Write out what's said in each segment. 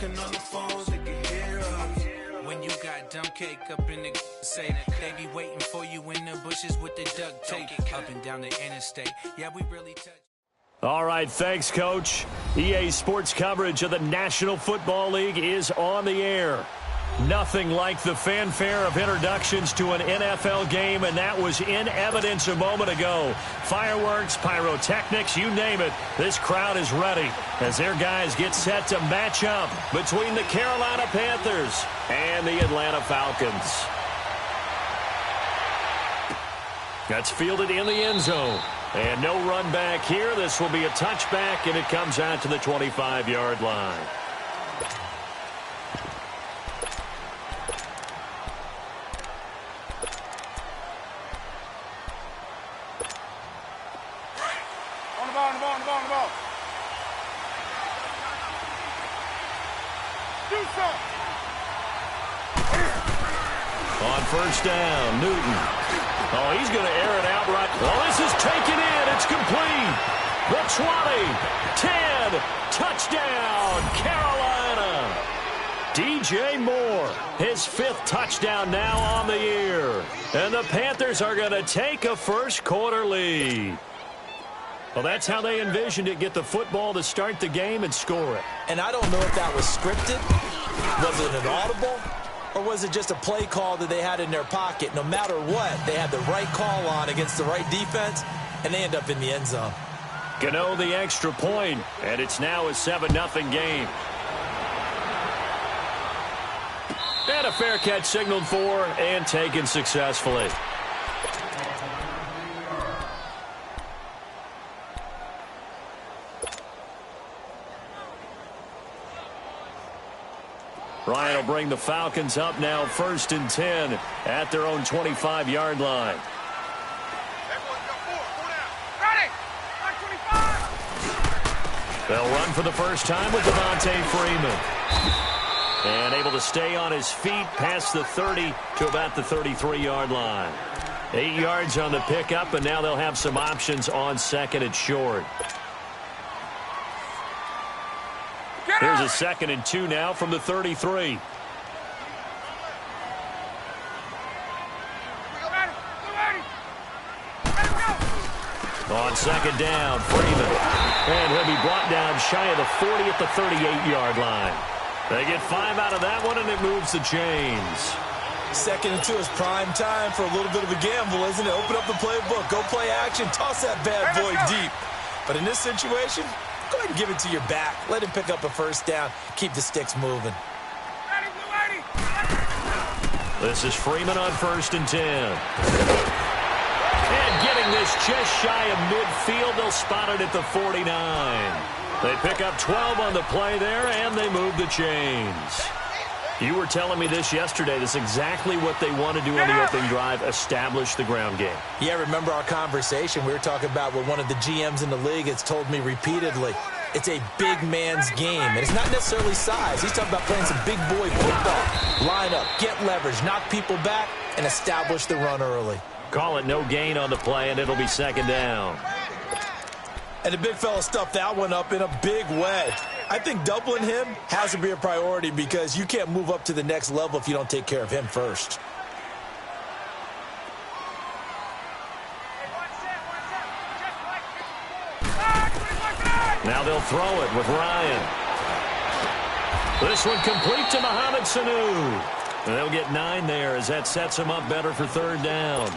talking on the phones, they can hear us. When you got dumb cake up in the say they be waiting for you in the bushes with the duct tape up and down the interstate. Yeah, we really touch. All right, thanks, Coach. EA Sports coverage of the National Football League is on the air. Nothing like the fanfare of introductions to an NFL game, and that was in evidence a moment ago. Fireworks, pyrotechnics, you name it. This crowd is ready as their guys get set to match up between the Carolina Panthers and the Atlanta Falcons. That's fielded in the end zone. And no run back here. This will be a touchback, and it comes out to the 25-yard line. On the ball. Do something. On first down, Newton. Oh, he's going to air it out right. Oh, this is taken in. It's complete. The 20, 10, touchdown, Carolina. DJ Moore, his 5th touchdown now on the year. And the Panthers are going to take a first-quarter lead. Well, that's how they envisioned it, get the football to start the game and score it. And I don't know if that was scripted. Was it an audible? Or was it just a play call that they had in their pocket? No matter what, they had the right call on against the right defense, and they end up in the end zone. Gano the extra point, and it's now a 7-0 game. And a fair catch signaled for and taken successfully. Ryan will bring the Falcons up now 1st and 10 at their own 25-yard line. They'll run for the first time with Devontae Freeman. And able to stay on his feet past the 30 to about the 33-yard line. 8 yards on the pickup, and now they'll have some options on 2nd and short. Here's a 2nd and 2 now from the 33. On 2nd down, Freeman. And he'll be brought down shy of the 40 at the 38-yard line. They get 5 out of that one, and it moves the chains. 2nd and 2 is prime time for a little bit of a gamble, isn't it? Open up the playbook, go play action, toss that bad boy deep. But in this situation, go ahead and give it to your back. Let him pick up a first down. Keep the sticks moving. This is Freeman on 1st and 10. And getting this just shy of midfield, they'll spot it at the 49. They pick up 12 on the play there, and they move the chains. You were telling me this yesterday. This is exactly what they want to do on the opening drive, establish the ground game. Yeah, remember our conversation? We were talking about what one of the GMs in the league has told me repeatedly. It's a big man's game, and it's not necessarily size. He's talking about playing some big boy football. Line up, get leverage, knock people back, and establish the run early. Call it no gain on the play, and it'll be 2nd down. And the big fella stuffed that one up in a big way. I think doubling him has to be a priority because you can't move up to the next level if you don't take care of him first. Now they'll throw it with Ryan. This one complete to Mohamed Sanu. And they'll get 9 there as that sets them up better for 3rd down.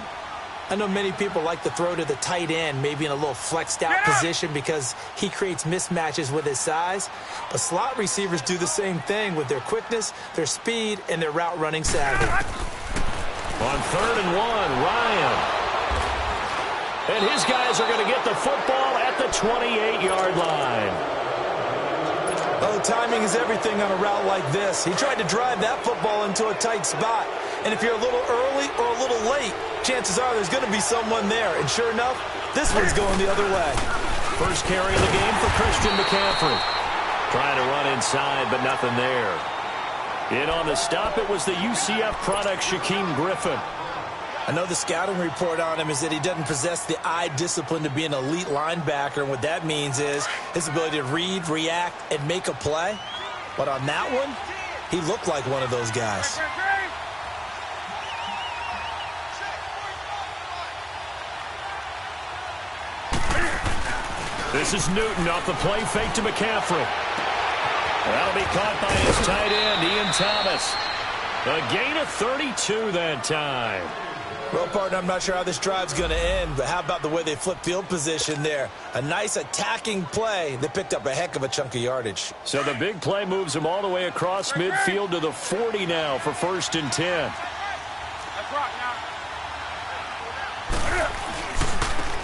I know many people like to throw to the tight end, maybe in a little flexed out position because he creates mismatches with his size. But slot receivers do the same thing with their quickness, their speed, and their route running savvy. On 3rd and 1, Ryan. And his guys are going to get the football at the 28-yard line. Oh, timing is everything on a route like this. He tried to drive that football into a tight spot. And if you're a little early or a little late, chances are there's going to be someone there. And sure enough, this one's going the other way. First carry of the game for Christian McCaffrey. Trying to run inside, but nothing there. In on the stop, it was the UCF product, Shaquem Griffin. I know the scouting report on him is that he doesn't possess the eye discipline to be an elite linebacker. And what that means is his ability to read, react, and make a play. But on that one, he looked like one of those guys. This is Newton off the play fake to McCaffrey. That'll be caught by his tight end, Ian Thomas. A gain of 32 that time. Well, partner, I'm not sure how this drive's going to end, but how about the way they flip field position there? A nice attacking play. They picked up a heck of a chunk of yardage. So the big play moves them all the way across midfield to the 40 now for 1st and 10.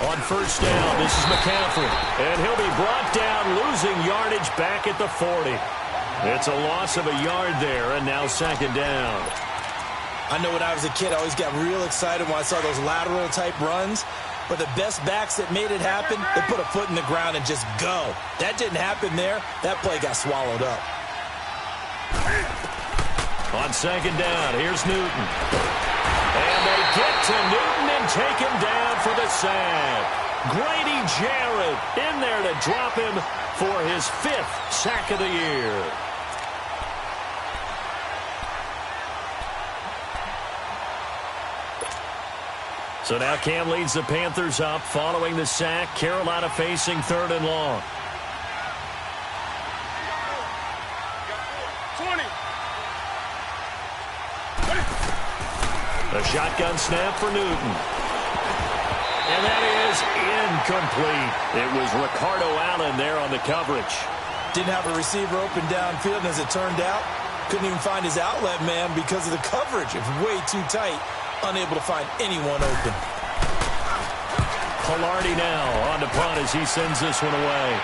On 1st down, this is McCaffrey. And he'll be brought down, losing yardage back at the 40. It's a loss of a yard there, and now 2nd down. I know when I was a kid, I always got real excited when I saw those lateral-type runs. But the best backs that made it happen, they put a foot in the ground and just go. That didn't happen there. That play got swallowed up. On 2nd down, here's Newton. And they get to Newton and take him down for the sack. Grady Jarrett in there to drop him for his 5th sack of the year. So now Cam leads the Panthers up following the sack. Carolina facing 3rd and long. 20. A shotgun snap for Newton. And that is incomplete. It was Ricardo Allen there on the coverage. Didn't have a receiver open downfield, and as it turned out, couldn't even find his outlet man because of the coverage. It was way too tight. Unable to find anyone open. Pilardi now on the punt as he sends this one away.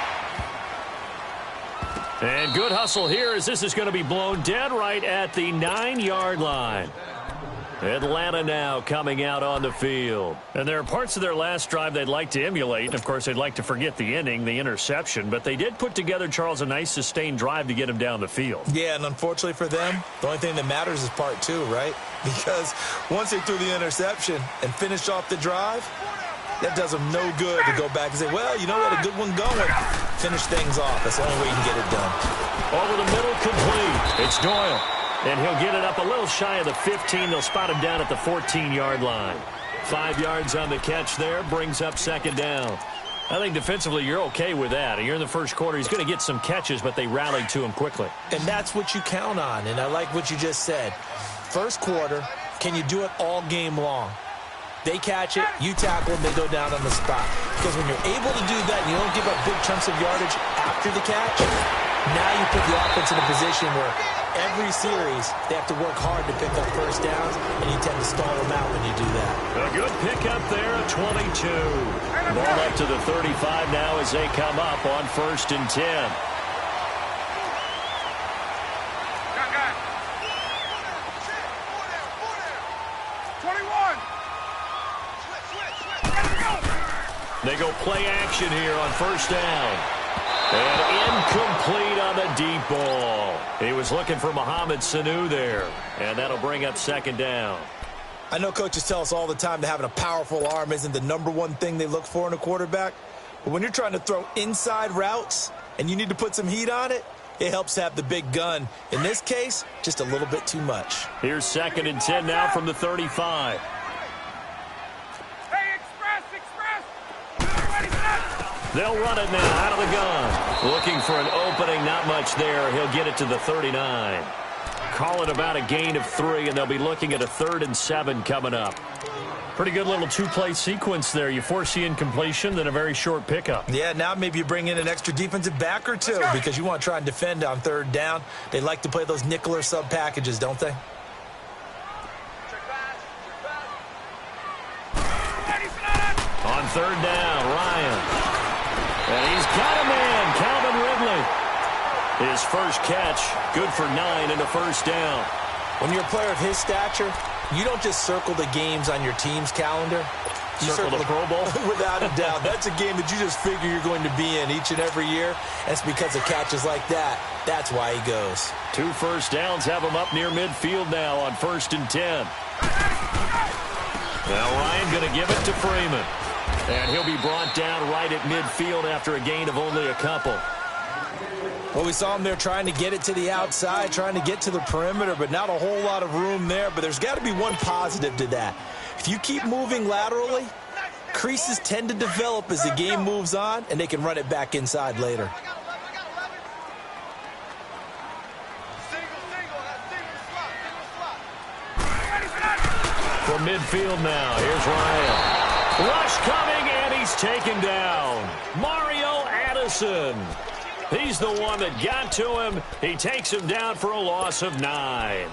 And good hustle here as this is going to be blown dead right at the 9-yard line. Atlanta now coming out on the field. And there are parts of their last drive they'd like to emulate. And, of course, they'd like to forget the inning, the interception. But they did put together, Charles, a nice sustained drive to get him down the field. Yeah, and unfortunately for them, the only thing that matters is part 2, right? Because once they threw the interception and finished off the drive, that does them no good to go back and say, well, you know, we had a good one going. Finish things off. That's the only way you can get it done. Over the middle, complete. It's Doyle. And he'll get it up a little shy of the 15. They'll spot him down at the 14-yard line. 5 yards on the catch there. Brings up 2nd down. I think defensively you're okay with that. You're in the first quarter. He's going to get some catches, but they rallied to him quickly. And that's what you count on. And I like what you just said. First quarter, can you do it all game long? They catch it, you tackle them, they go down on the spot. Because when you're able to do that and you don't give up big chunks of yardage after the catch, now you put the offense in a position where every series they have to work hard to pick up first downs, and you tend to stall them out when you do that. A good pickup there at 22. Ball up to the 35 now as they come up on 1st and 10. They go play action here on 1st down. And incomplete on the deep ball. He was looking for Mohamed Sanu there. And that'll bring up 2nd down. I know coaches tell us all the time that having a powerful arm isn't the #1 thing they look for in a quarterback. But when you're trying to throw inside routes and you need to put some heat on it, it helps to have the big gun. In this case, just a little bit too much. Here's 2nd and 10 now from the 35. They'll run it now out of the gun. Looking for an opening, not much there. He'll get it to the 39. Call it about a gain of 3, and they'll be looking at a 3rd and 7 coming up. Pretty good little 2-play sequence there. You force the incompletion, then a very short pickup. Yeah, now maybe you bring in an extra defensive back or 2 because you want to try and defend on 3rd down. They like to play those nickel or sub packages, don't they? On 3rd down, Ryan. And he's got a man, Calvin Ridley. His first catch, good for 9 and a 1st down. When you're a player of his stature, you don't just circle the games on your team's calendar. You circle the Pro Bowl? Without a doubt. That's a game that you just figure you're going to be in each and every year. And it's because of catches like that. That's why he goes. 2 first downs have him up near midfield now on 1st and 10. Now Ryan going to give it to Freeman. And he'll be brought down right at midfield after a gain of only a couple. Well, we saw him there trying to get it to the outside, trying to get to the perimeter, but not a whole lot of room there. But there's got to be one positive to that. If you keep moving laterally, creases tend to develop as the game moves on, and they can run it back inside later. From midfield now, here's Ryan. Rush coming, and he's taken down. Mario Addison. He's the one that got to him. He takes him down for a loss of 9.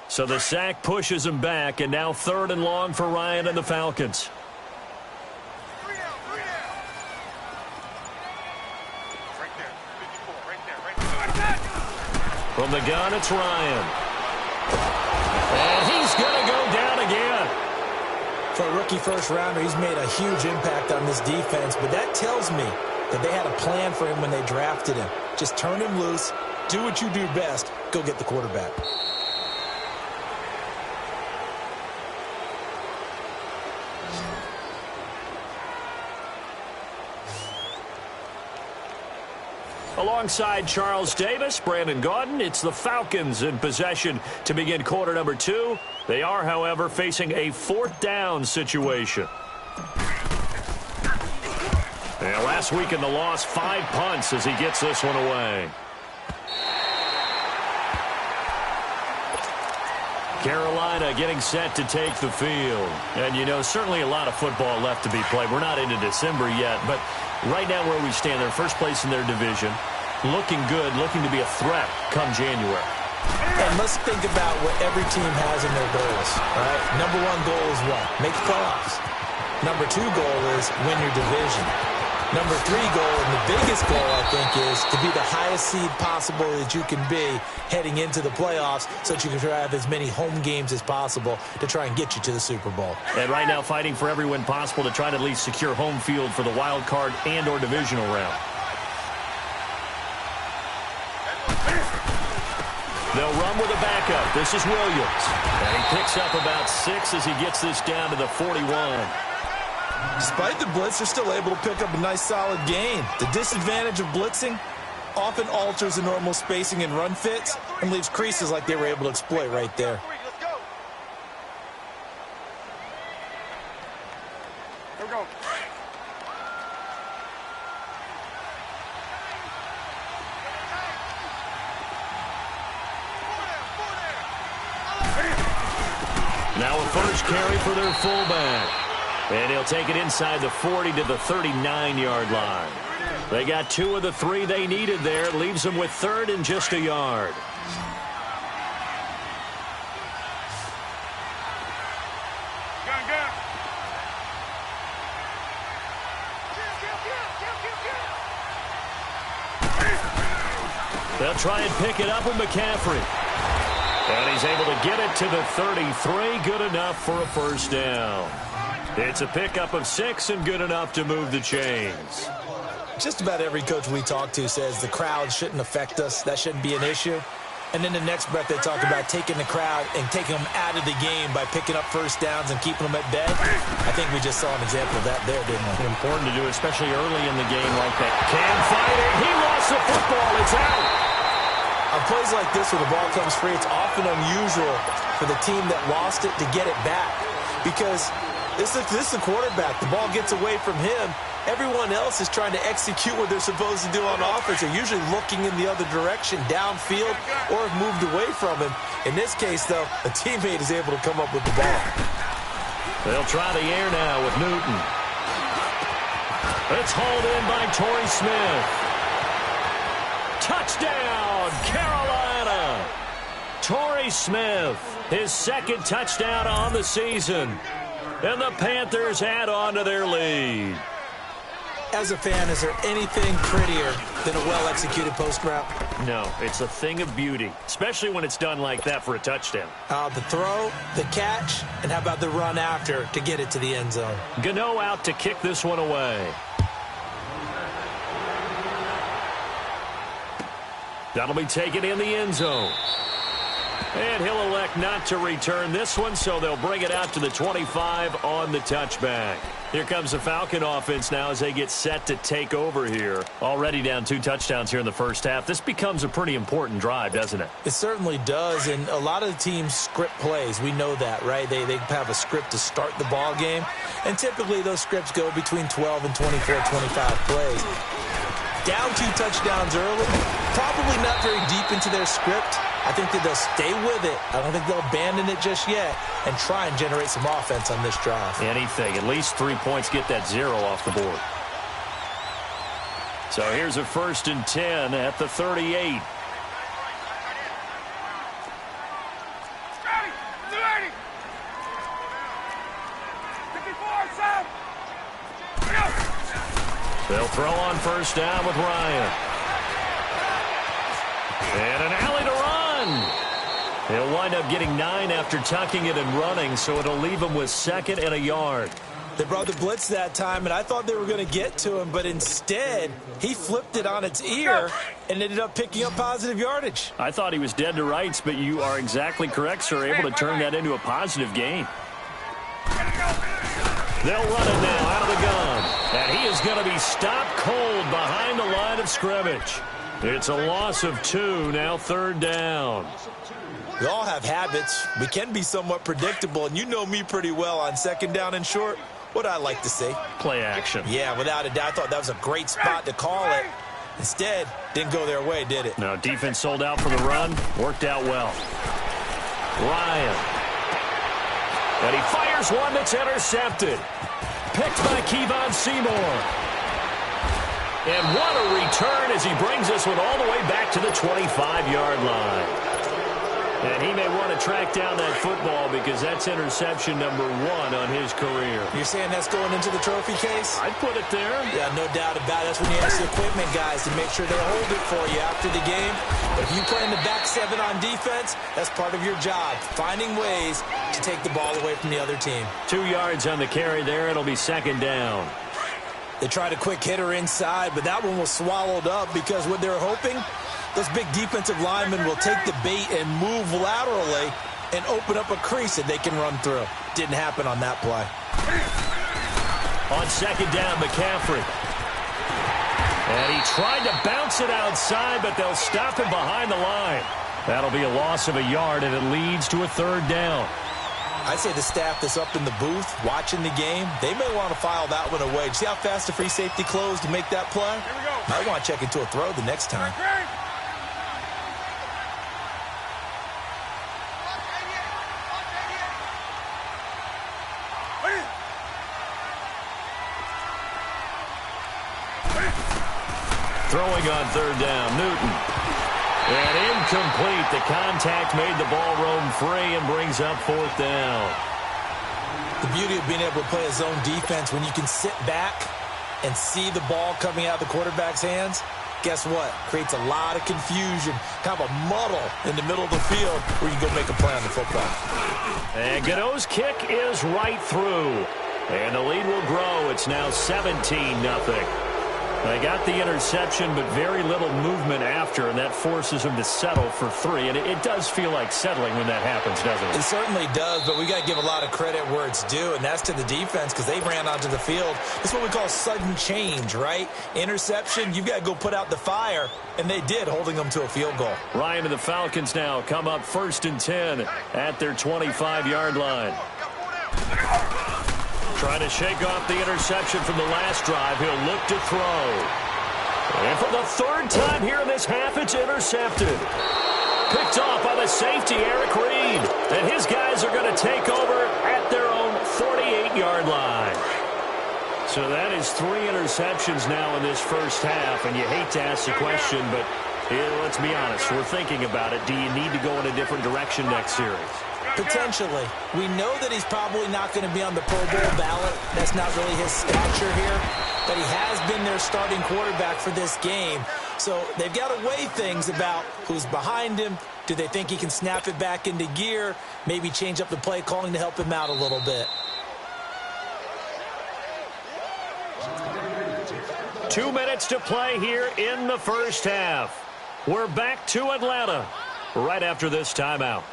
So the sack pushes him back, and now 3rd and long for Ryan and the Falcons. From the gun, it's Ryan. And he's going to go down again. For a rookie first-rounder, he's made a huge impact on this defense, but that tells me that they had a plan for him when they drafted him. Just turn him loose, do what you do best, go get the quarterback. Alongside Charles Davis, Brandon Gaudin, it's the Falcons in possession to begin quarter number 2. They are, however, facing a 4th down situation. And last week in the loss, 5 punts as he gets this one away. Carolina getting set to take the field. And, you know, certainly a lot of football left to be played. We're not into December yet, but right now where we stand, they're first place in their division. Looking good, looking to be a threat come January. And let's think about what every team has in their goals, right? Number 1 goal is what? Make the playoffs. Number 2 goal is win your division. Number 3 goal, and the biggest goal, I think, is to be the highest seed possible that you can be heading into the playoffs so that you can have as many home games as possible to try and get you to the Super Bowl. And right now fighting for every win possible to try to at least secure home field for the wild card and or divisional round. They'll run with a backup. This is Williams. And he picks up about 6 as he gets this down to the 41. Despite the blitz, they're still able to pick up a nice, solid gain. The disadvantage of blitzing often alters the normal spacing and run fits and leaves creases like they were able to exploit right there. Here we go. Now a first carry for their fullback. And he'll take it inside the 40 to the 39-yard line. They got 2 of the 3 they needed there. Leaves them with 3rd and just a yard. They'll try and pick it up with McCaffrey. And he's able to get it to the 33. Good enough for a first down. It's a pickup of 6 and good enough to move the chains. Just about every coach we talk to says the crowd shouldn't affect us. That shouldn't be an issue. And then the next breath they talk about taking the crowd and taking them out of the game by picking up first downs and keeping them at bay. I think we just saw an example of that there, didn't we? Important to do, especially early in the game like that. Cam fighting. He lost the football. It's out. On plays like this where the ball comes free, it's often unusual for the team that lost it to get it back. Because this is the quarterback. The ball gets away from him. Everyone else is trying to execute what they're supposed to do on offense. They're usually looking in the other direction, downfield, or have moved away from him. In this case, though, a teammate is able to come up with the ball. They'll try the air now with Newton. It's hauled in by Torrey Smith. Touchdown, Carolina. Torrey Smith, his 2nd touchdown on the season. And the Panthers add on to their lead. As a fan, is there anything prettier than a well-executed post route? No, it's a thing of beauty, especially when it's done like that for a touchdown. The throw, the catch, and how about the run after to get it to the end zone? Gano out to kick this one away. That'll be taken in the end zone. And he'll elect not to return this one, so they'll bring it out to the 25 on the touchback. Here comes the Falcon offense now as they get set to take over here. Already down 2 touchdowns here in the first half. This becomes a pretty important drive, doesn't it? It certainly does, and a lot of the teams script plays. We know that, right? They have a script to start the ball game, and typically those scripts go between 12 and 24, 25 plays. Down 2 touchdowns early, probably not very deep into their script. I think that they'll stay with it. I don't think they'll abandon it just yet and try and generate some offense on this drive. Anything. At least 3 points, get that 0 off the board. So here's a 1st and 10 at the 38. They'll throw on 1st down with Ryan. And an alley to run. He'll wind up getting 9 after tucking it and running, so it'll leave him with 2nd and a yard. They brought the blitz that time, and I thought they were going to get to him, but instead, he flipped it on its ear and ended up picking up positive yardage. I thought he was dead to rights, but you are exactly correct, sir, able to turn that into a positive gain. They'll run it now out of the gun, and he is going to be stopped cold behind the line of scrimmage. It's a loss of 2, now 3rd down. We all have habits. We can be somewhat predictable, and you know me pretty well on 2nd down and short. What I like to see? Play action. Yeah, without a doubt, I thought that was a great spot to call it. Instead, didn't go their way, did it? No, defense sold out for the run. Worked out well. Ryan. And he fires one that's intercepted. Picked by Kevon Seymour. And what a return as he brings this one all the way back to the 25-yard line. And he may want to track down that football because that's interception number 1 on his career. You're saying that's going into the trophy case? I'd put it there. Yeah, no doubt about it. That's when you ask the equipment guys to make sure they hold it for you after the game. But if you play in the back 7 on defense, that's part of your job, finding ways to take the ball away from the other team. 2 yards on the carry there. It'll be 2nd down. They tried a quick hitter inside, but that one was swallowed up because what they're hoping, those big defensive linemen will take the bait and move laterally and open up a crease that they can run through. Didn't happen on that play. On 2nd down, McCaffrey. And he tried to bounce it outside, but they'll stop him behind the line. That'll be a loss of a yard, and it leads to a 3rd down. I'd say the staff that's up in the booth watching the game, they may want to file that one away. See how fast the free safety closed to make that play? Might want to check into a throw the next time. Throwing on 3rd down, Newton. And incomplete. The contact made the ball roam free and brings up 4th down. The beauty of being able to play a zone defense when you can sit back and see the ball coming out of the quarterback's hands, guess what? Creates a lot of confusion, kind of a muddle in the middle of the field where you go make a play on the football. And Godot's kick is right through. And the lead will grow. It's now 17-0. They got the interception, but very little movement after, and that forces them to settle for 3. And it does feel like settling when that happens, doesn't it? It certainly does, but we got to give a lot of credit where it's due, and that's to the defense because they ran onto the field. It's what we call sudden change, right? Interception, you've got to go put out the fire, and they did, holding them to a field goal. Ryan and the Falcons now come up 1st and 10 at their 25-yard line. Trying to shake off the interception from the last drive. He'll look to throw. And for the 3rd time here in this half, it's intercepted. Picked off by the safety, Eric Reed. And his guys are going to take over at their own 48-yard line. So that is 3 interceptions now in this first half. And you hate to ask the question, but let's be honest. We're thinking about it. Do you need to go in a different direction next series? Potentially. We know that he's probably not going to be on the Pro Bowl ballot. That's not really his stature here. But he has been their starting quarterback for this game. So they've got to weigh things about who's behind him. Do they think he can snap it back into gear? Maybe change up the play calling to help him out a little bit. 2 minutes to play here in the first half. We're back to Atlanta right after this timeout.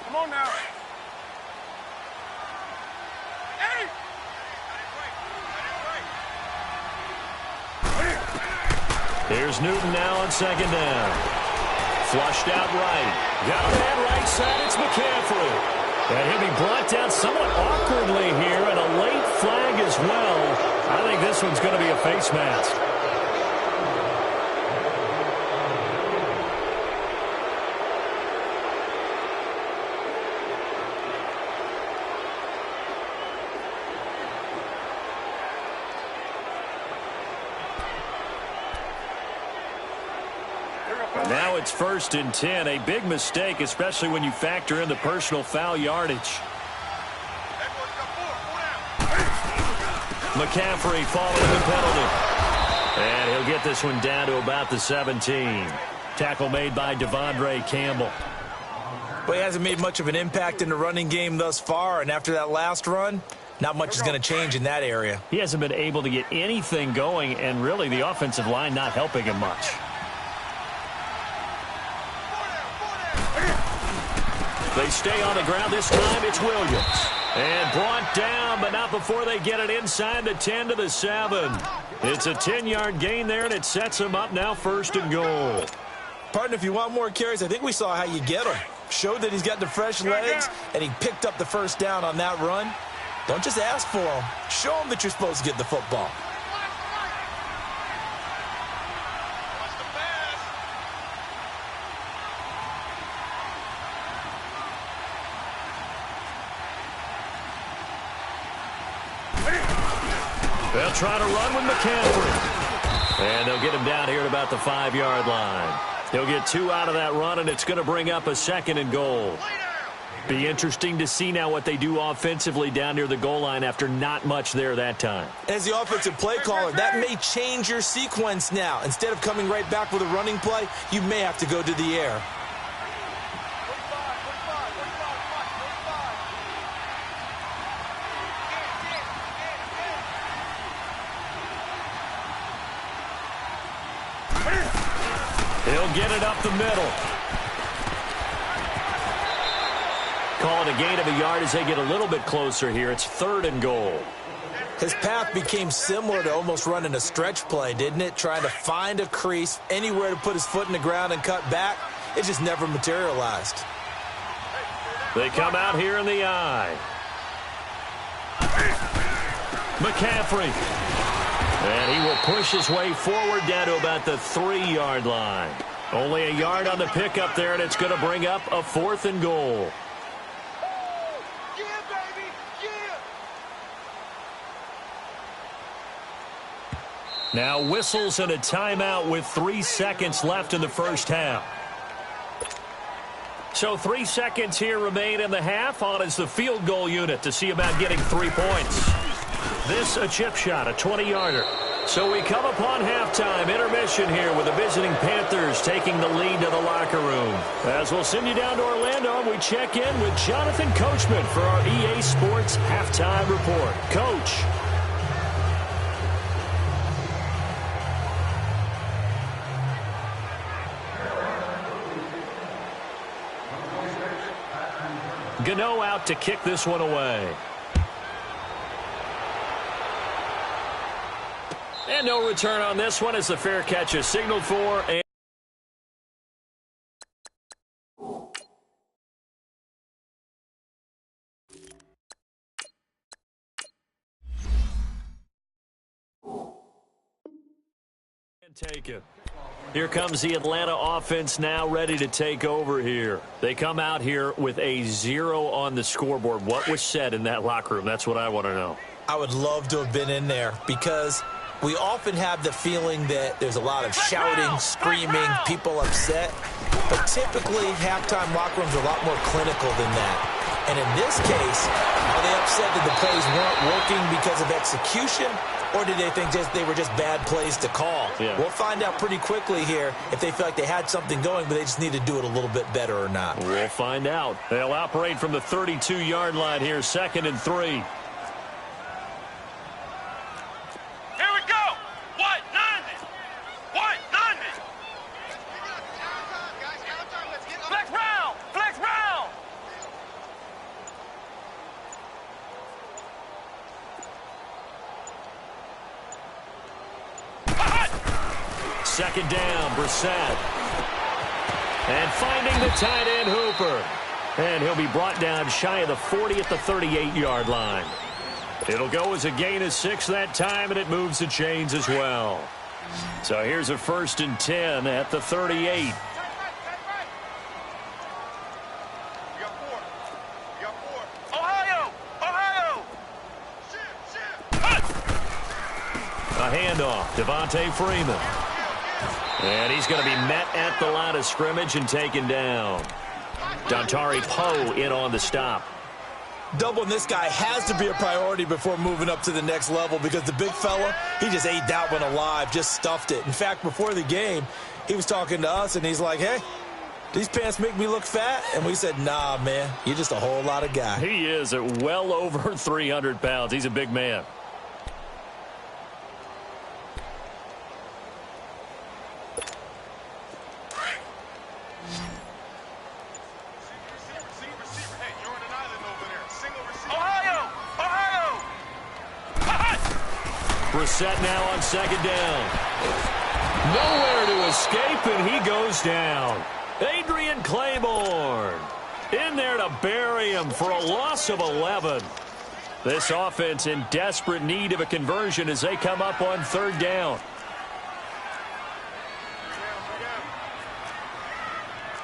Come on now. Hey! Here's Newton now on second down. Flushed out right. Got on that right side. It's McCaffrey. And he'll be brought down somewhat awkwardly here, and a late flag as well. I think this one's going to be a face mask. Now it's 1st and 10. A big mistake, especially when you factor in the personal foul yardage. McCaffrey following the penalty. And he'll get this one down to about the 17. Tackle made by Devondre Campbell. Well, he hasn't made much of an impact in the running game thus far, and after that last run, not much is going to change in that area. He hasn't been able to get anything going, and really the offensive line not helping him much. They stay on the ground. This time it's Williams. And brought down, but not before they get it inside the 10 to the 7. It's a 10-yard gain there, and it sets them up now 1st and goal. Partner, if you want more carries, I think we saw how you get him. Showed that he's got the fresh legs, and he picked up the first down on that run. Don't just ask for him. Show him that you're supposed to get the football. They'll try to run with McCaffrey. And they'll get him down here at about the 5-yard line. He'll get 2 out of that run, and it's going to bring up a 2nd and goal. Be interesting to see now what they do offensively down near the goal line after not much there that time. As the offensive play caller, that may change your sequence now. Instead of coming right back with a running play, you may have to go to the air. He'll get it up the middle. Call it a gain of a yard as they get a little bit closer here. It's 3rd and goal. His path became similar to almost running a stretch play, didn't it? Trying to find a crease, anywhere to put his foot in the ground and cut back. It just never materialized. They come out here in the eye. McCaffrey. And he will push his way forward down to about the 3-yard line. Only a yard on the pickup there, and it's going to bring up a 4th and goal. Now whistles and a timeout with 3 seconds left in the first half. So 3 seconds here remain in the half. On is the field goal unit to see about getting 3 points. This a chip shot, a 20-yarder. So we come upon halftime, intermission here with the visiting Panthers taking the lead to the locker room. As we'll send you down to Orlando, we check in with Jonathan Coachman for our EA Sports Halftime Report. Coach. Gano out to kick this one away. And no return on this one as the fair catch is signaled for. And take it. Here comes the Atlanta offense now ready to take over here. They come out here with a 0 on the scoreboard. What was said in that locker room? That's what I want to know. I would love to have been in there because we often have the feeling that there's a lot of shouting, screaming, people upset. But typically, halftime locker rooms are a lot more clinical than that. And in this case, are they upset that the plays weren't working because of execution? Or did they think they were just bad plays to call? Yeah. We'll find out pretty quickly here if they feel like they had something going, but they just need to do it a little bit better or not. We'll find out. They'll operate from the 32-yard line here, 2nd and 3. Here we go. What? 90. Second down, Brissett. And finding the tight end, Hooper. And he'll be brought down shy of the 40 at the 38-yard line. It'll go as a gain of 6 that time, and it moves the chains as well. So here's a 1st and 10 at the 38. A handoff, Devontae Freeman. And he's going to be met at the line of scrimmage and taken down. Dontari Poe in on the stop. Doubling this guy has to be a priority before moving up to the next level because the big fella, he just ate that one alive, just stuffed it. In fact, before the game, he was talking to us, and he's like, hey, these pants make me look fat? And we said, nah, man, you're just a whole lot of guy. He is at well over 300 pounds. He's a big man. Brissett now on second down. Nowhere to escape, and he goes down. Adrian Claiborne in there to bury him for a loss of 11. This offense in desperate need of a conversion as they come up on 3rd down.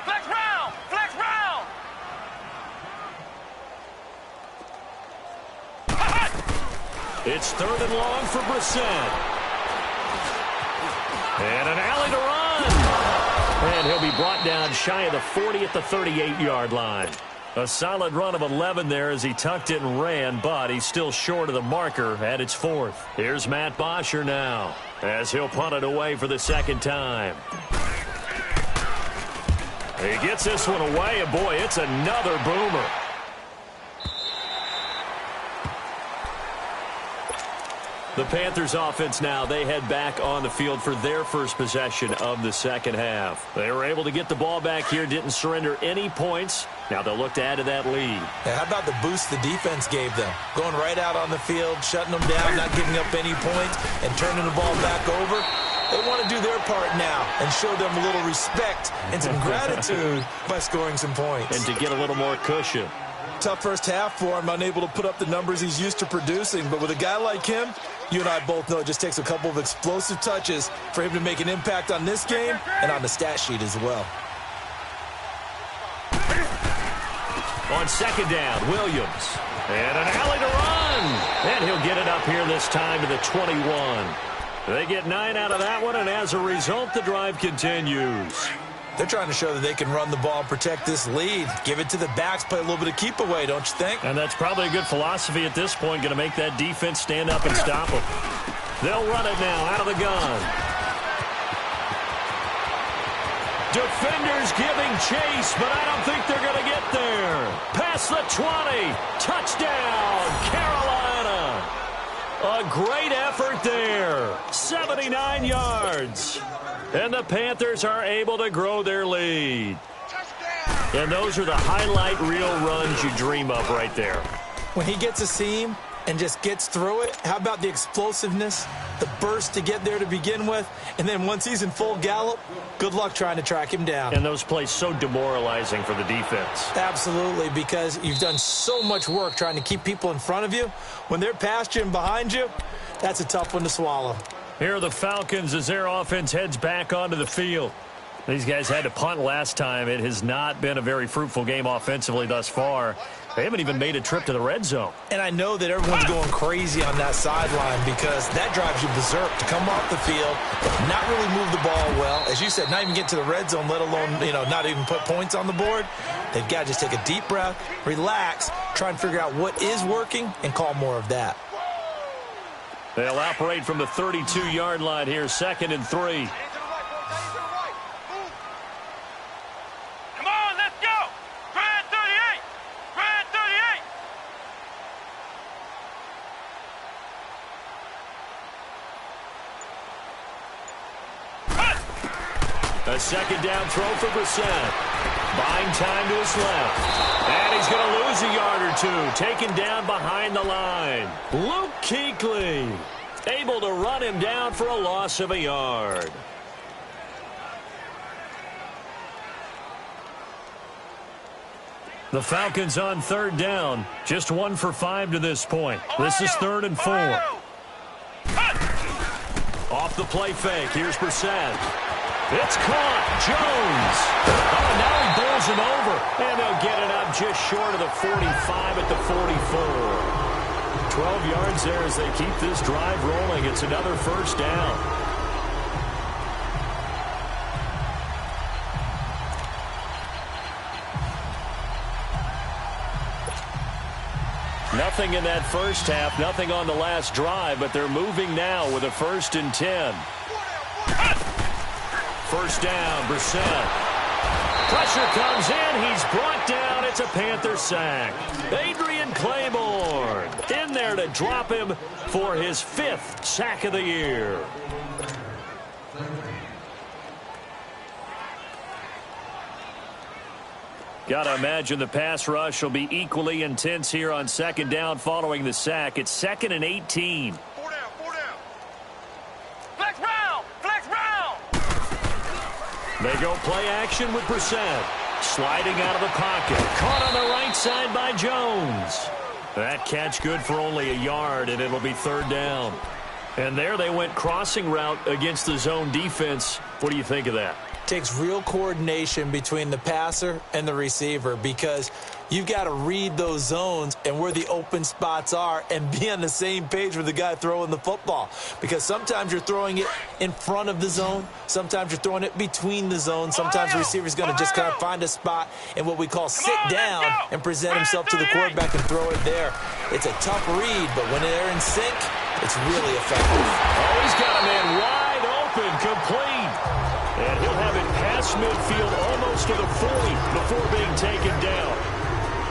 Flex round! Flex round! It's 3rd and long for Brissett. And an alley to run. And he'll be brought down shy of the 40 at the 38-yard line. A solid run of 11 there as he tucked it and ran, but he's still short of the marker at its 4th. Here's Matt Bosher now as he'll punt it away for the 2nd time. He gets this one away, and boy, it's another boomer. The Panthers offense now, they head back on the field for their first possession of the 2nd half. They were able to get the ball back here, didn't surrender any points. Now they'll look to add to that lead. How about the boost the defense gave them? Going right out on the field, shutting them down, not giving up any points, and turning the ball back over. They want to do their part now and show them a little respect and some gratitude by scoring some points. And to get a little more cushion. Tough first half for him, unable to put up the numbers he's used to producing. But with a guy like him, you and I both know it just takes a couple of explosive touches for him to make an impact on this game and on the stat sheet as well. On 2nd down, Williams. And an alley to run. And he'll get it up here this time to the 21. They get 9 out of that one, and as a result, the drive continues. They're trying to show that they can run the ball and protect this lead. Give it to the backs, play a little bit of keep away, don't you think? And that's probably a good philosophy at this point, going to make that defense stand up and stop them. They'll run it now out of the gun. Defenders giving chase, but I don't think they're going to get there. Past the 20. Touchdown, Carolina. A great effort there. 79 yards. And the Panthers are able to grow their lead. And those are the highlight reel runs you dream of right there. When he gets a seam and just gets through it, how about the explosiveness, the burst to get there to begin with, and then once he's in full gallop, good luck trying to track him down. And those plays so demoralizing for the defense. Absolutely, because you've done so much work trying to keep people in front of you. When they're past you and behind you, that's a tough one to swallow. Here are the Falcons as their offense heads back onto the field. These guys had to punt last time. It has not been a very fruitful game offensively thus far. They haven't even made a trip to the red zone. And I know that everyone's going crazy on that sideline because that drives you berserk to come off the field, not really move the ball well. As you said, not even get to the red zone, let alone, not even put points on the board. They've got to just take a deep breath, relax, try and figure out what is working, and call more of that. They'll operate from the 32-yard line here, 2nd and 3. Come on, let's go! Grand 38! Grand 38! A 2nd down throw for Brissett. Buying time to his left. And he's going to lose a yard or two. Taken down behind the line. Luke Kuechly able to run him down for a loss of a yard. The Falcons on third down. Just 1 for 5 to this point. This is 3rd and 4. Off the play fake. Here's Brissett. It's caught. Jones. Oh, now he bowls him over. And they'll get it up just short of the 45 at the 44. 12 yards there as they keep this drive rolling. It's another first down. Nothing in that first half, nothing on the last drive, but they're moving now with a 1st and 10. First down, Brissett. Pressure comes in, he's brought down, it's a Panther sack. Adrian Claiborne in there to drop him for his 5th sack of the year. Got to imagine the pass rush will be equally intense here on 2nd down following the sack. It's 2nd and 18. 4 down, 4 down. Flex round, flex round. They go play action with Brissett. Sliding out of the pocket. Caught on the right side by Jones. That catch good for only a yard, and it'll be 3rd down. And there they went crossing route against the zone defense. What do you think of that? Takes real coordination between the passer and the receiver because you've got to read those zones and where the open spots are and be on the same page with the guy throwing the football. Because sometimes you're throwing it in front of the zone. Sometimes you're throwing it between the zones. Sometimes the receiver's going to just kind of find a spot and what we call sit down and present himself to the quarterback and throw it there. It's a tough read, but when they're in sync, it's really effective. Oh, he's got a man wide open, complete. And he'll have it past midfield almost to the 40 before being taken down.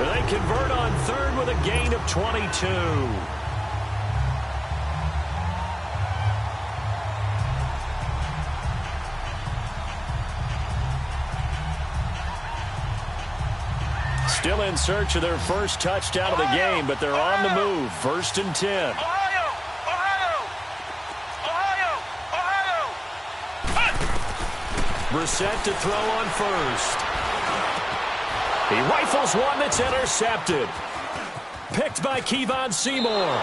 And they convert on 3rd with a gain of 22. Still in search of their first touchdown of the game, but they're on the move. 1st and 10. Brissett to throw on 1st. He rifles one that's intercepted. Picked by Kevon Seymour.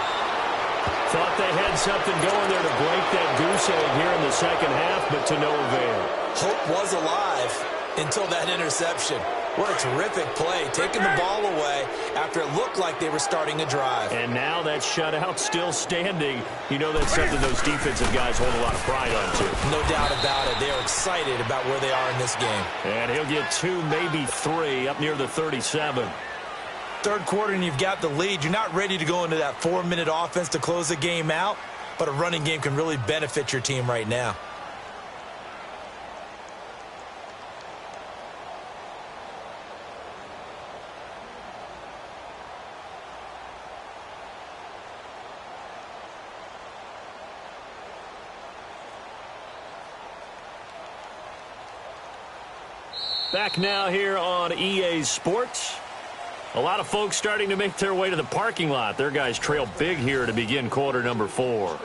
Thought they had something going there to break that goose egg here in the 2nd half, but to no avail. Hope was alive until that interception. What a terrific play, taking the ball away after it looked like they were starting a drive. And now that shutout still standing. You know that's something those defensive guys hold a lot of pride on, too. No doubt about it. They are excited about where they are in this game. And he'll get 2, maybe 3, up near the 37. 3rd quarter and you've got the lead. You're not ready to go into that 4-minute offense to close the game out, but a running game can really benefit your team right now. Back now here on EA Sports. A lot of folks starting to make their way to the parking lot. Their guys trail big here to begin quarter number 4.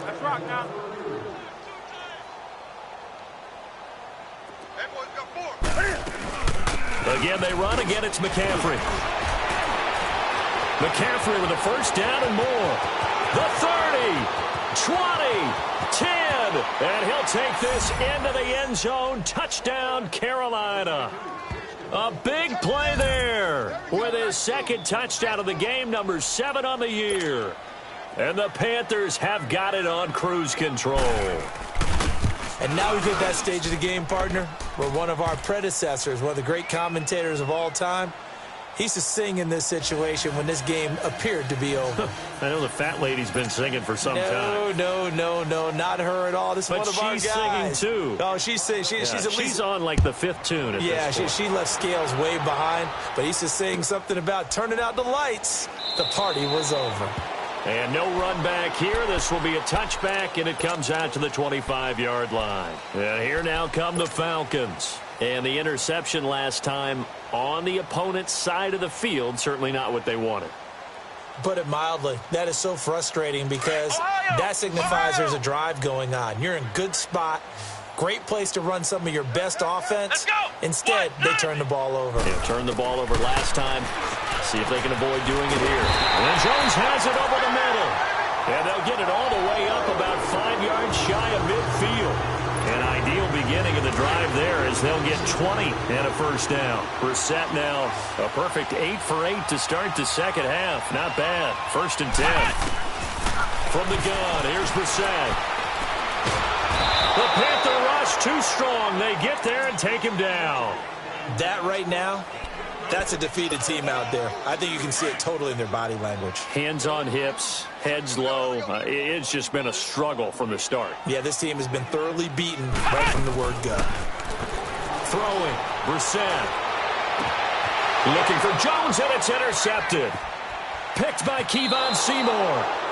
Let's rock now. That boy's got 4. Again, they run. Again, it's McCaffrey. McCaffrey with a first down and more. The 30, 20, 10, and he'll take this into the end zone. Touchdown, Carolina. A big play there with his 2nd touchdown of the game, number 7 on the year. And the Panthers have got it on cruise control. And now we've hit that stage of the game, partner, where one of our predecessors, one of the great commentators of all time, he used to sing in this situation when this game appeared to be over. I know the fat lady's been singing for some time. No, not her at all. This is one of our guys. But she's singing, too. Oh, she's at least... She's on, like, the 5th tune at this point. She left Scales way behind, but he used to sing something about turning out the lights. The party was over. And no run back here. This will be a touchback, and it comes out to the 25-yard line. And here now come the Falcons. And the interception last time on the opponent's side of the field, certainly not what they wanted. put it mildly. That is so frustrating because that signifies there's a drive going on. You're in a good spot. Great place to run some of your best offense. Instead, they turn the ball over. They turned the ball over last time. See if they can avoid doing it here. And Jones has it over the middle. And they'll get it all the way up about 5 yards shy of midfield. An ideal beginning of the drive there as they'll get 20 and a first down. Brissett now a perfect 8 for 8 to start the second half. Not bad. 1st and 10. From the gun, here's Brissett. The Panther rush too strong. They get there and take him down. That right now, that's a defeated team out there. I think you can see it totally in their body language. Hands on hips, heads low. It's just been a struggle from the start. Yeah, this team has been thoroughly beaten right from the word go. Throwing, Brissett. Looking for Jones, and it's intercepted. Picked by Kevon Seymour.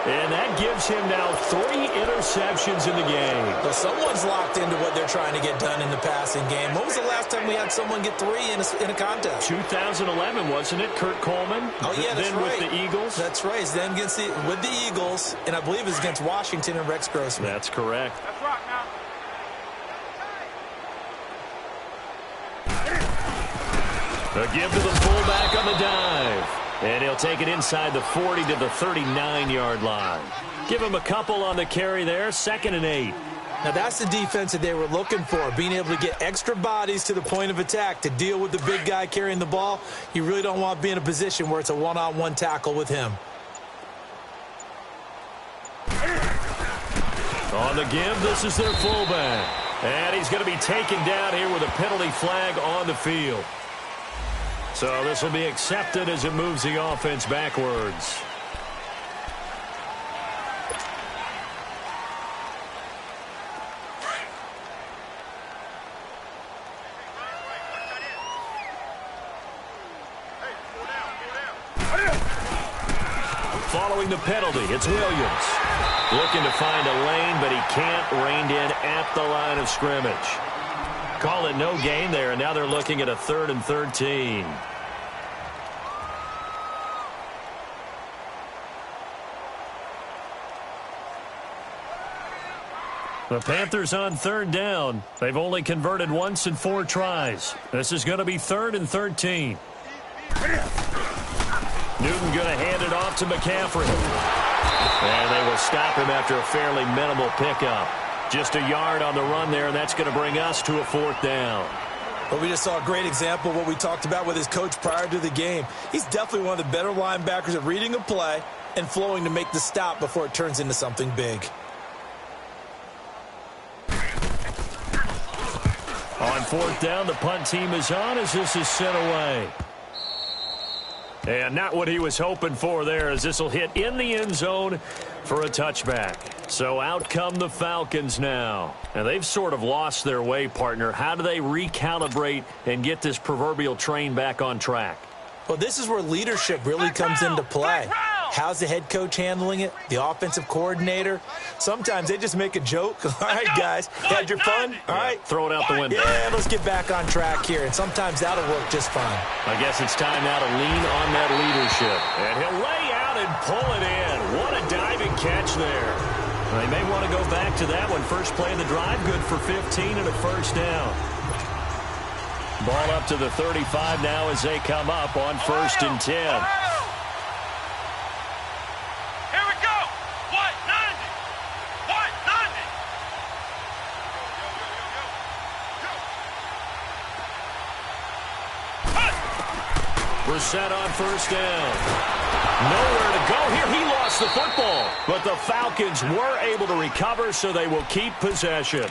And that gives him now 3 interceptions in the game. Well, someone's locked into what they're trying to get done in the passing game. When was the last time we had someone get 3 in a contest? 2011, wasn't it? Kurt Coleman? Oh, yeah, that's then right. With the Eagles? That's right. It's then with the Eagles, and I believe it's against Washington and Rex Grossman. That's correct. Let's rock now. A give to the fullback on the dive. And he'll take it inside the 40 to the 39-yard line. Give him a couple on the carry there. 2nd and 8. Now, that's the defense that they were looking for, being able to get extra bodies to the point of attack to deal with the big guy carrying the ball. You really don't want to be in a position where it's a one-on-one tackle with him. On the give, this is their fullback. And he's going to be taken down here with a penalty flag on the field. So this will be accepted as it moves the offense backwards. Following the penalty, it's Williams. Looking to find a lane, but he can't. Reined in at the line of scrimmage. Call it no gain there, and now they're looking at a 3rd and 13. The Panthers on 3rd down. They've only converted once in 4 tries. This is going to be 3rd and 13. Newton going to hand it off to McCaffrey. And they will stop him after a fairly minimal pickup. Just a yard on the run there, and that's going to bring us to a 4th down. Well, we just saw a great example of what we talked about with his coach prior to the game. He's definitely one of the better linebackers at reading a play and flowing to make the stop before it turns into something big. On 4th down, the punt team is on as this is sent away. And not what he was hoping for there, as this will hit in the end zone for a touchback. So out come the Falcons now. And they've sort of lost their way, partner. How do they recalibrate and get this proverbial train back on track? Well, this is where leadership really comes into play. How's the head coach handling it? The offensive coordinator? Sometimes they just make a joke. All right, guys, had your fun? All right. Throw it out the window. Yeah, let's get back on track here. And sometimes that'll work just fine. I guess it's time now to lean on that leadership. And he'll lay out and pull it in. What a diving catch there. They may want to go back to that one. First play of the drive, good for 15 and a first down. Ball up to the 35 now as they come up on 1st and 10. Brissett on 1st down. Nowhere to go here. He lost the football. But the Falcons were able to recover, so they will keep possession.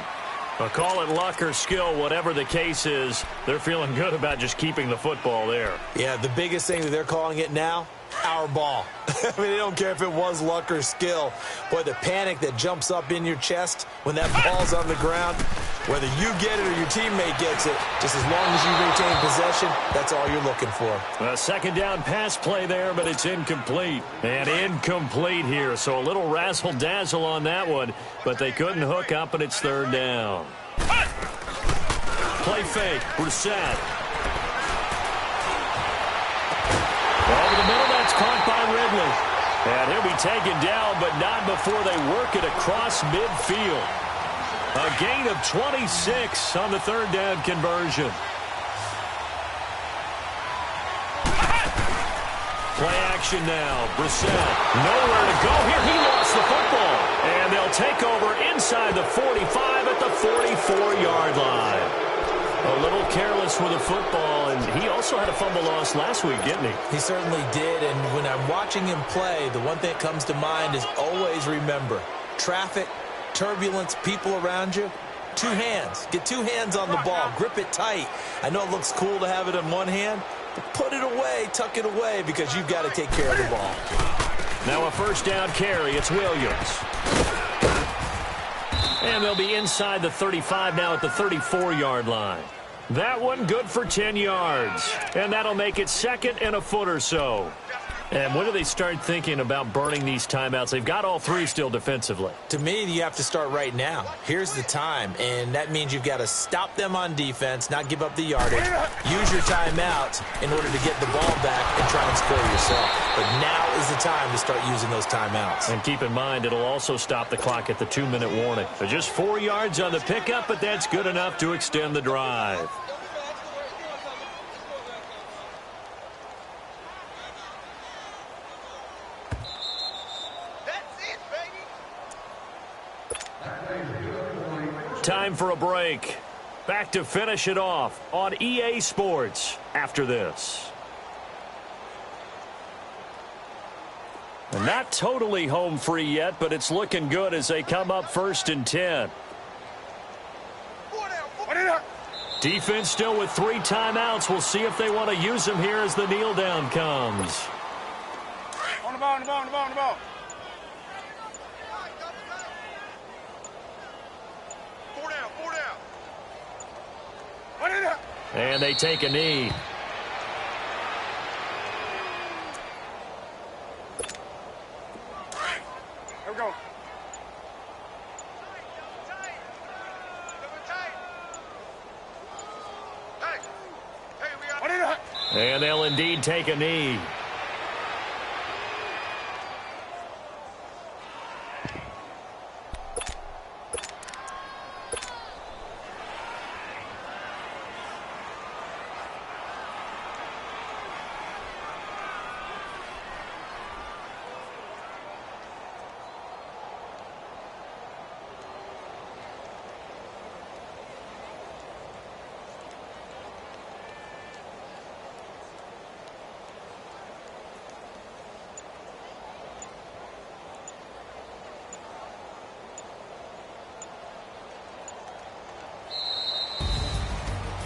Call it luck or skill, whatever the case is, they're feeling good about just keeping the football there. Yeah, the biggest thing that they're calling it now, our ball. I mean, they don't care if it was luck or skill. Boy, the panic that jumps up in your chest when that ball's on the ground, whether you get it or your teammate gets it, just as long as you retain possession, that's all you're looking for. A 2nd down pass play there, but it's incomplete. And incomplete here, so a little razzle-dazzle on that one, but they couldn't hook up, and it's 3rd down. Play fake, Brissett. Over the middle, that's caught by Ridley. And he'll be taken down, but not before they work it across midfield. A gain of 26 on the third down conversion. Play action now. Brissett, nowhere to go here. He lost the football. And they'll take over inside the 45 at the 44-yard line. A little careless with the football, and he also had a fumble loss last week, didn't he? He certainly did, and when I'm watching him play, the one thing that comes to mind is always remember, traffic, turbulence, people around you, two hands. Get two hands on the ball. Grip it tight. I know it looks cool to have it in one hand, but put it away, tuck it away, because you've got to take care of the ball. Now a first down carry. It's Williams. And they'll be inside the 35 now at the 34-yard line. That one good for 10 yards. And that'll make it second and a foot or so. And when do they start thinking about burning these timeouts? They've got all three still defensively. To me, you have to start right now. Here's the time, and that means you've got to stop them on defense, not give up the yardage, use your timeouts in order to get the ball back and try and score yourself. But now is the time to start using those timeouts. And keep in mind, it'll also stop the clock at the 2-minute warning. So just 4 yards on the pickup, but that's good enough to extend the drive. Time for a break. Back to finish it off on EA Sports after this. And not totally home free yet, but it's looking good as they come up 1st and 10. Defense still with 3 timeouts. We'll see if they want to use them here as the kneel down comes. On the ball, on the ball, on the ball, on the ball. And they take a knee. Here we go. And they'll indeed take a knee.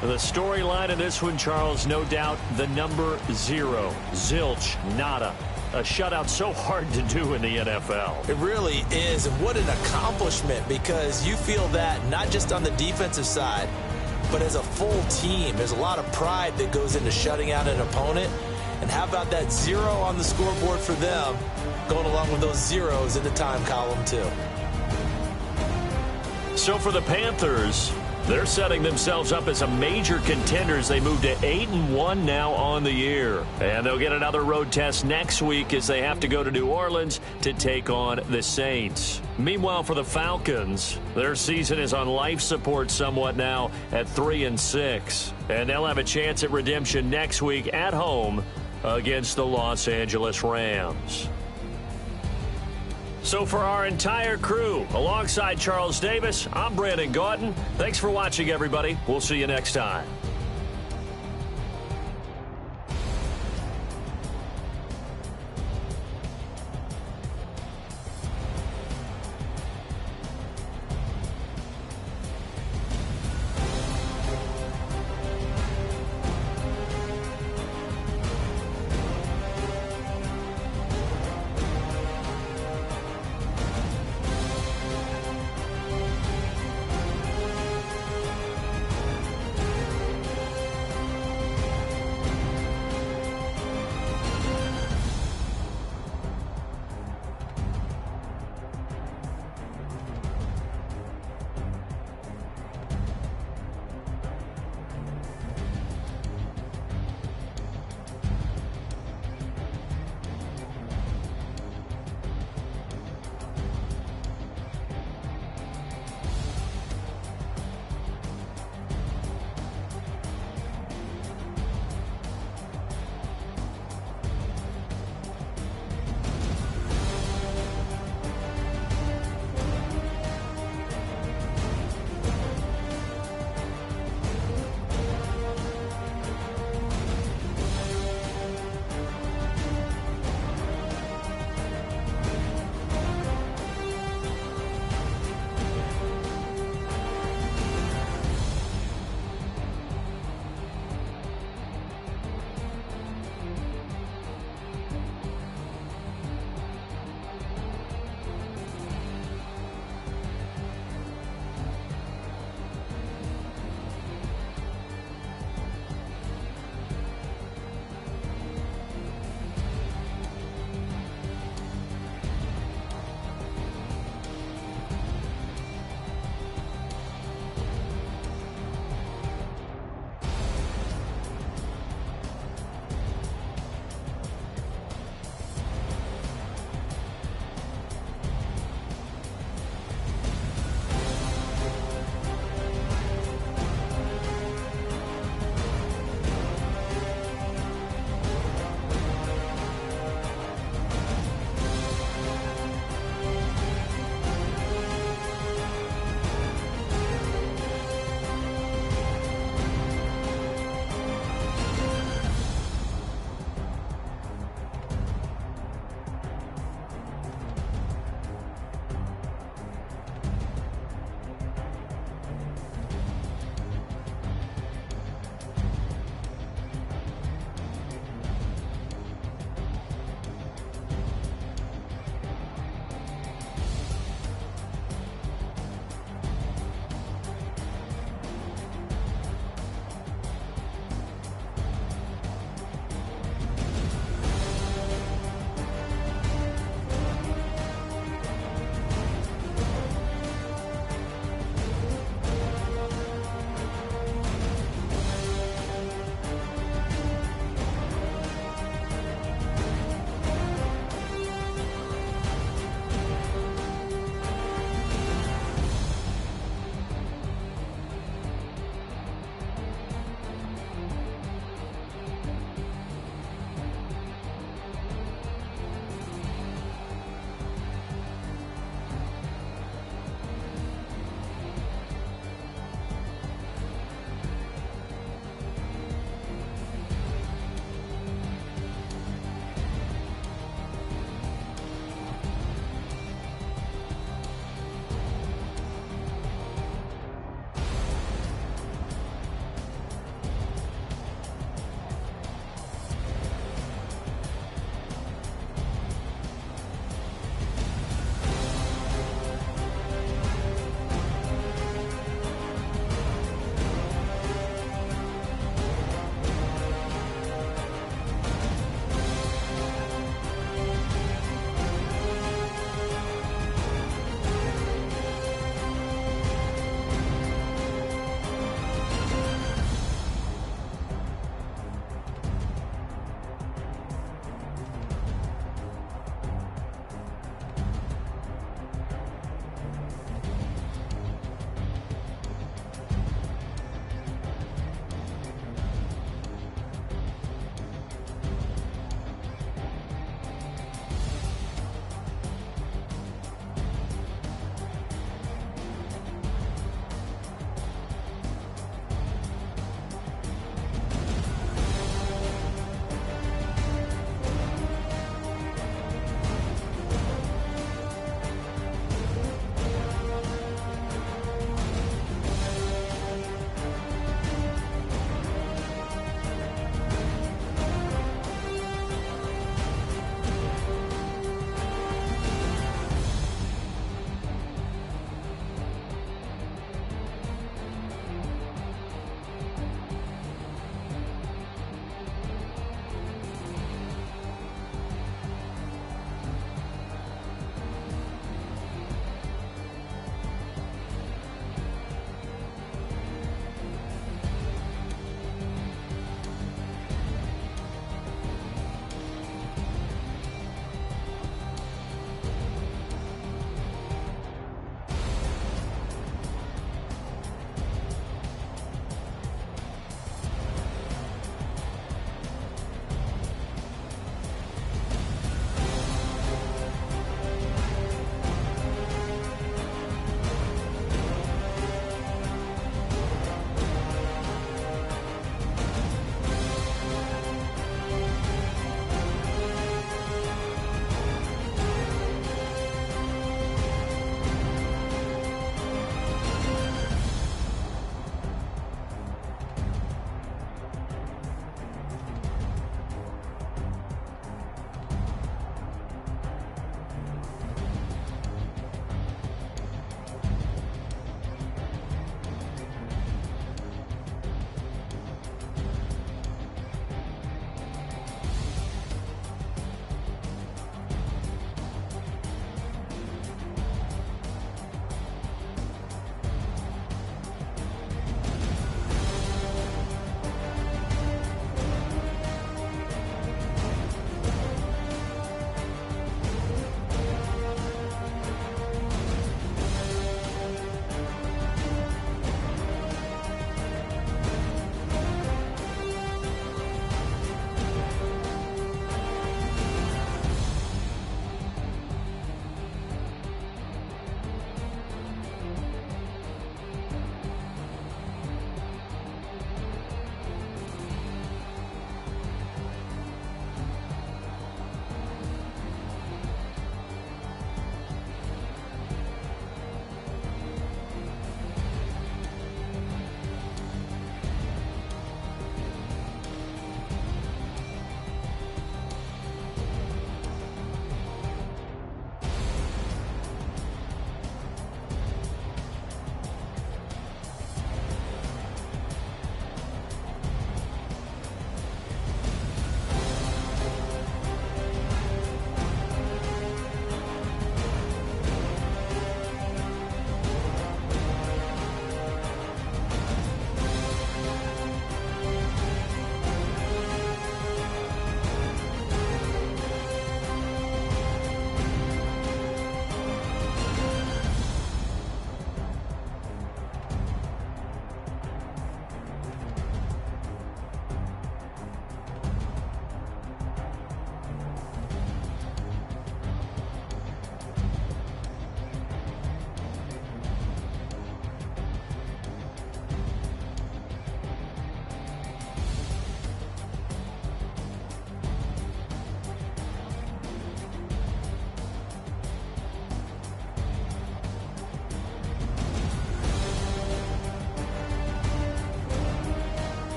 The storyline in this one, Charles, no doubt the number 0. Zilch, nada. A shutout so hard to do in the NFL. It really is, and what an accomplishment, because you feel that not just on the defensive side, but as a full team. There's a lot of pride that goes into shutting out an opponent. And how about that 0 on the scoreboard for them, going along with those zeros in the time column, too. So for the Panthers, they're setting themselves up as a major contender as they move to 8-1 now on the year. And they'll get another road test next week as they have to go to New Orleans to take on the Saints. Meanwhile, for the Falcons, their season is on life support somewhat now at 3-6. And they'll have a chance at redemption next week at home against the Los Angeles Rams. So for our entire crew, alongside Charles Davis, I'm Brandon Gautin. Thanks for watching, everybody. We'll see you next time.